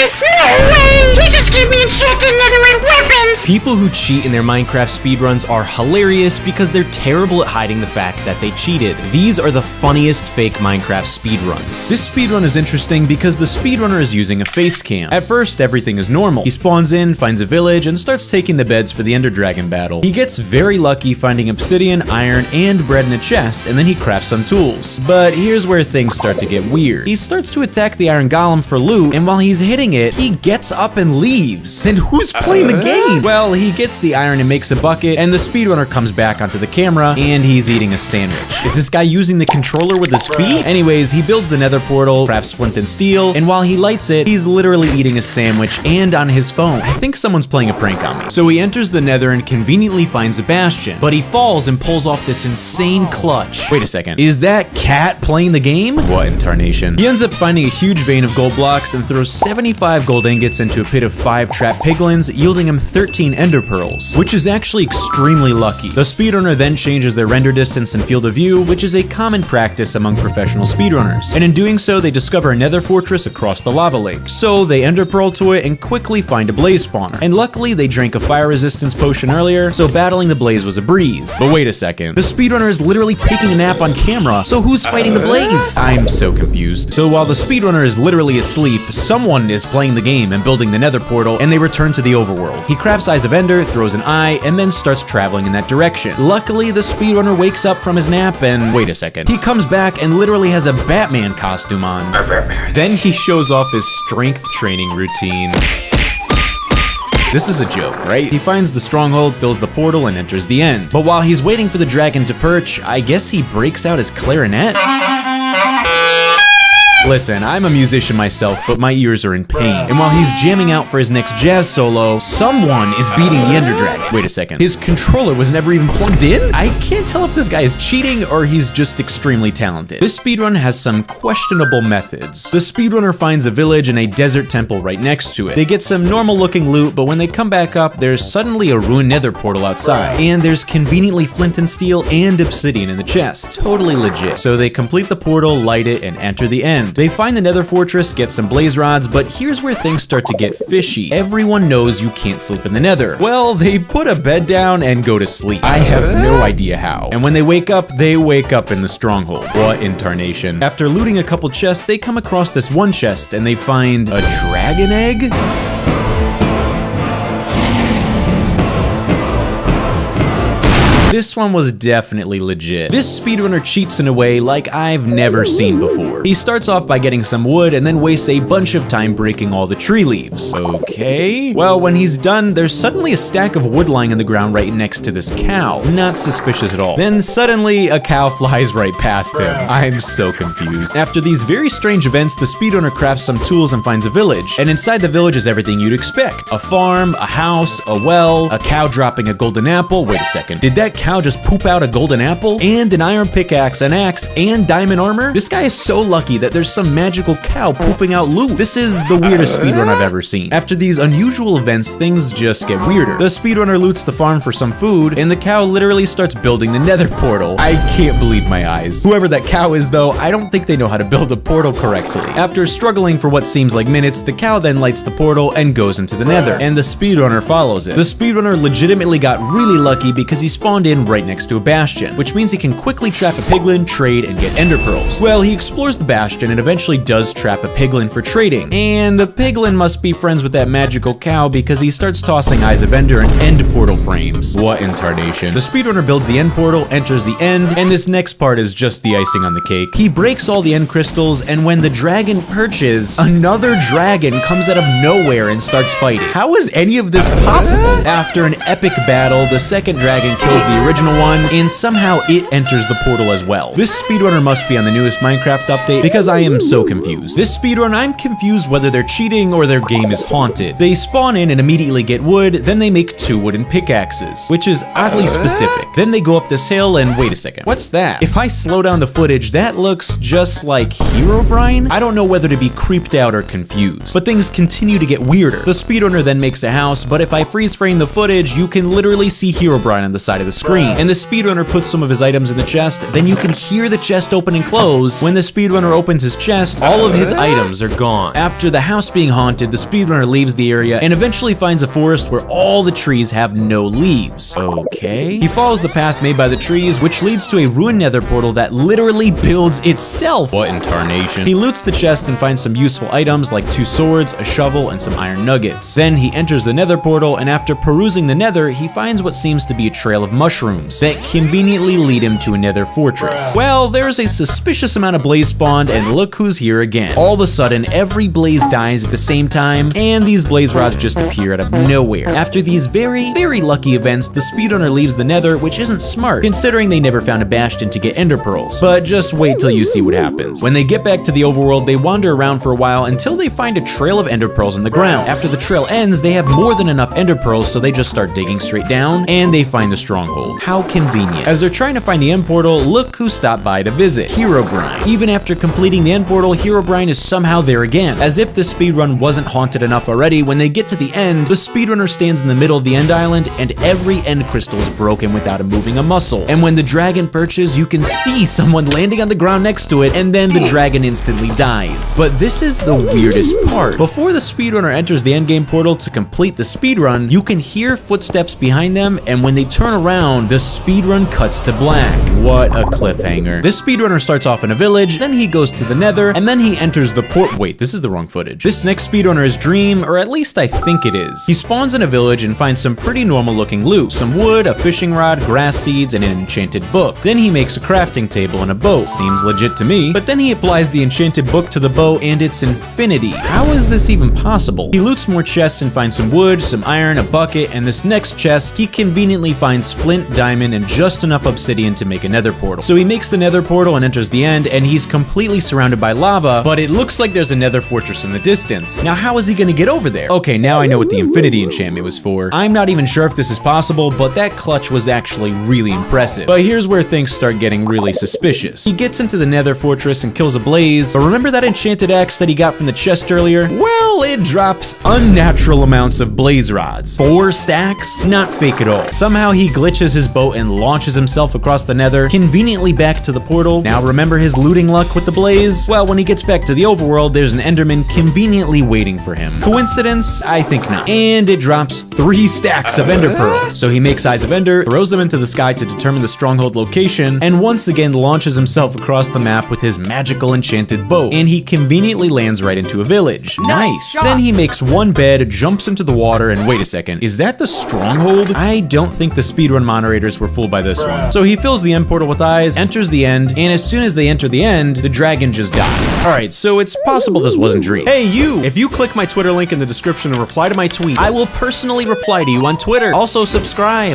this? No way! He just gave me enchanted netherite weapons! People who cheat in their Minecraft speedruns are hilarious because they're terrible at hiding the fact that they cheated. These are the funniest fake Minecraft speedruns. This speedrun is interesting because the speedrunner is using a face cam. At first, everything is normal. He spawns in, finds a village, and starts taking the beds for the Ender Dragon battle. He gets very lucky finding obsidian, iron, and bread in a chest, and then he crafts some tools. But here's where things start to get weird. He starts to attack the iron golem for loot, and while he's hitting it, he gets up and leaves. And who's playing the game? Well, he gets the iron and makes a bucket, and the speedrunner comes back onto the camera, and he's eating a sandwich. Is this guy using the controller with his feet? Anyways, he builds the nether portal, crafts flint and steel, and while he lights it, he's literally eating a sandwich and on his phone. I think someone's playing a prank on me. So he enters the nether and conveniently finds a bastion, but he falls and pulls off this insane clutch. Wait a second, is that cat playing the game? What in tarnation? He ends up finding a huge vein of gold blocks and throws 75 gold ingots into a pit of 5 trapped piglins, yielding him 13 ender pearls, which is actually extremely lucky. The speedrunner then changes their render distance and field of view, which is a common practice among professional speedrunners, and in doing so, they discover a nether fortress across the lava lake. So they ender pearl to it and quickly find a blaze spawner, and luckily they drank a fire resistance potion earlier, so battling the blaze was a breeze. But wait a second, the speedrunner is literally taking a nap on camera, so who's fighting the blaze? I'm so confused. So while the speedrunner is literally asleep, someone is playing the game and building the nether portal, and they return to the overworld. He crafts Eyes of Ender, throws an eye, and then starts traveling in that direction. Luckily, the speedrunner wakes up from his nap and wait a second, he comes back and literally has a Batman costume on. Then he shows off his strength training routine. This is a joke, right? He finds the stronghold, fills the portal, and enters the end. But while he's waiting for the dragon to perch, I guess he breaks out his clarinet? Listen, I'm a musician myself, but my ears are in pain. And while he's jamming out for his next jazz solo, someone is beating the Ender Dragon. Wait a second, his controller was never even plugged in? I can't tell if this guy is cheating or he's just extremely talented. This speedrun has some questionable methods. The speedrunner finds a village and a desert temple right next to it. They get some normal looking loot, but when they come back up, there's suddenly a ruined nether portal outside. And there's conveniently flint and steel and obsidian in the chest. Totally legit. So they complete the portal, light it, and enter the end. They find the nether fortress, get some blaze rods, but here's where things start to get fishy. Everyone knows you can't sleep in the nether. Well, they put a bed down and go to sleep. I have no idea how. And when they wake up in the stronghold. What in tarnation? After looting a couple chests, they come across this one chest and they find a dragon egg? This one was definitely legit. This speedrunner cheats in a way like I've never seen before. He starts off by getting some wood and then wastes a bunch of time breaking all the tree leaves. Okay. Well, when he's done, there's suddenly a stack of wood lying on the ground right next to this cow. Not suspicious at all. Then suddenly a cow flies right past him. I'm so confused. After these very strange events, the speedrunner crafts some tools and finds a village. And inside the village is everything you'd expect. A farm, a house, a well, a cow dropping a golden apple. Wait a second. Did that cow just poop out a golden apple? And an iron pickaxe, an axe, and diamond armor? This guy is so lucky that there's some magical cow pooping out loot. This is the weirdest speedrun I've ever seen. After these unusual events, things just get weirder. The speedrunner loots the farm for some food, and the cow literally starts building the nether portal. I can't believe my eyes. Whoever that cow is though, I don't think they know how to build a portal correctly. After struggling for what seems like minutes, the cow then lights the portal and goes into the nether, and the speedrunner follows it. The speedrunner legitimately got really lucky because he spawned in right next to a bastion, which means he can quickly trap a piglin, trade, and get ender pearls. Well, he explores the bastion and eventually does trap a piglin for trading, and the piglin must be friends with that magical cow because he starts tossing Eyes of Ender and end portal frames. What in tarnation? The speedrunner builds the end portal, enters the end, and this next part is just the icing on the cake. He breaks all the end crystals, and when the dragon perches, another dragon comes out of nowhere and starts fighting. How is any of this possible? After an epic battle, the second dragon kills the original one, and somehow it enters the portal as well. This speedrunner must be on the newest Minecraft update because I am so confused. This speedrun, I'm confused whether they're cheating or their game is haunted. They spawn in and immediately get wood, then they make 2 wooden pickaxes, which is oddly specific. Then they go up this hill and wait a second, what's that? If I slow down the footage, that looks just like Herobrine? I don't know whether to be creeped out or confused, but things continue to get weirder. The speedrunner then makes a house, but if I freeze frame the footage, you can literally see Herobrine on the side of the screen. screen. And the speedrunner puts some of his items in the chest, then you can hear the chest open and close. When the speedrunner opens his chest, all of his items are gone. After the house being haunted, the speedrunner leaves the area and eventually finds a forest where all the trees have no leaves. Okay. He follows the path made by the trees, which leads to a ruined nether portal that literally builds itself. What in tarnation? He loots the chest and finds some useful items like 2 swords, a shovel, and some iron nuggets. Then he enters the nether portal, and after perusing the nether, he finds what seems to be a trail of mushrooms that conveniently lead him to a nether fortress. Well, there's a suspicious amount of blaze spawned, and look who's here again. All of a sudden, every blaze dies at the same time, and these blaze rods just appear out of nowhere. After these very, very lucky events, the speedrunner leaves the nether, which isn't smart, considering they never found a bastion to get ender pearls. But just wait till you see what happens. When they get back to the overworld, they wander around for a while until they find a trail of ender pearls in the ground. After the trail ends, they have more than enough ender pearls, so they just start digging straight down, and they find the stronghold. How convenient. As they're trying to find the end portal, look who stopped by to visit. Herobrine. Even after completing the end portal, Herobrine is somehow there again. As if the speedrun wasn't haunted enough already, when they get to the end, the speedrunner stands in the middle of the end island, and every end crystal is broken without him moving a muscle. And when the dragon perches, you can see someone landing on the ground next to it, and then the dragon instantly dies. But this is the weirdest part. Before the speedrunner enters the endgame portal to complete the speedrun, you can hear footsteps behind them, and when they turn around, the speedrun cuts to black. What a cliffhanger. This speedrunner starts off in a village, then he goes to the nether, and then he enters the port. Wait, this is the wrong footage. This next speedrunner is Dream, or at least I think it is. He spawns in a village and finds some pretty normal looking loot. Some wood, a fishing rod, grass seeds, and an enchanted book. Then he makes a crafting table and a boat. Seems legit to me. But then he applies the enchanted book to the bow and it's infinity. How is this even possible? He loots more chests and finds some wood, some iron, a bucket, and this next chest, he conveniently finds flint, diamond, and just enough obsidian to make a nether portal. So he makes the nether portal and enters the end, and he's completely surrounded by lava, but it looks like there's a nether fortress in the distance. Now how is he gonna get over there? Okay, now I know what the infinity enchantment was for. I'm not even sure if this is possible, but that clutch was actually really impressive. But here's where things start getting really suspicious. He gets into the nether fortress and kills a blaze, but remember that enchanted axe that he got from the chest earlier? Well, it drops unnatural amounts of blaze rods. 4 stacks? Not fake at all. Somehow he glitches his boat and launches himself across the nether, conveniently back to the portal. Now remember his looting luck with the blaze? Well, when he gets back to the overworld, there's an enderman conveniently waiting for him. Coincidence? I think not. And it drops 3 stacks of ender pearls. So he makes Eyes of Ender, throws them into the sky to determine the stronghold location, and once again launches himself across the map with his magical enchanted bow. And he conveniently lands right into a village. Nice. Then he makes 1 bed, jumps into the water, and wait a second, is that the stronghold? I don't think the speedrun moderators were fooled by this one. So he fills the end portal with eyes, enters the end, and as soon as they enter the end, the dragon just dies. Alright, so it's possible this wasn't Dream. Hey you! If you click my Twitter link in the description and reply to my tweet, I will personally reply to you on Twitter. Also subscribe.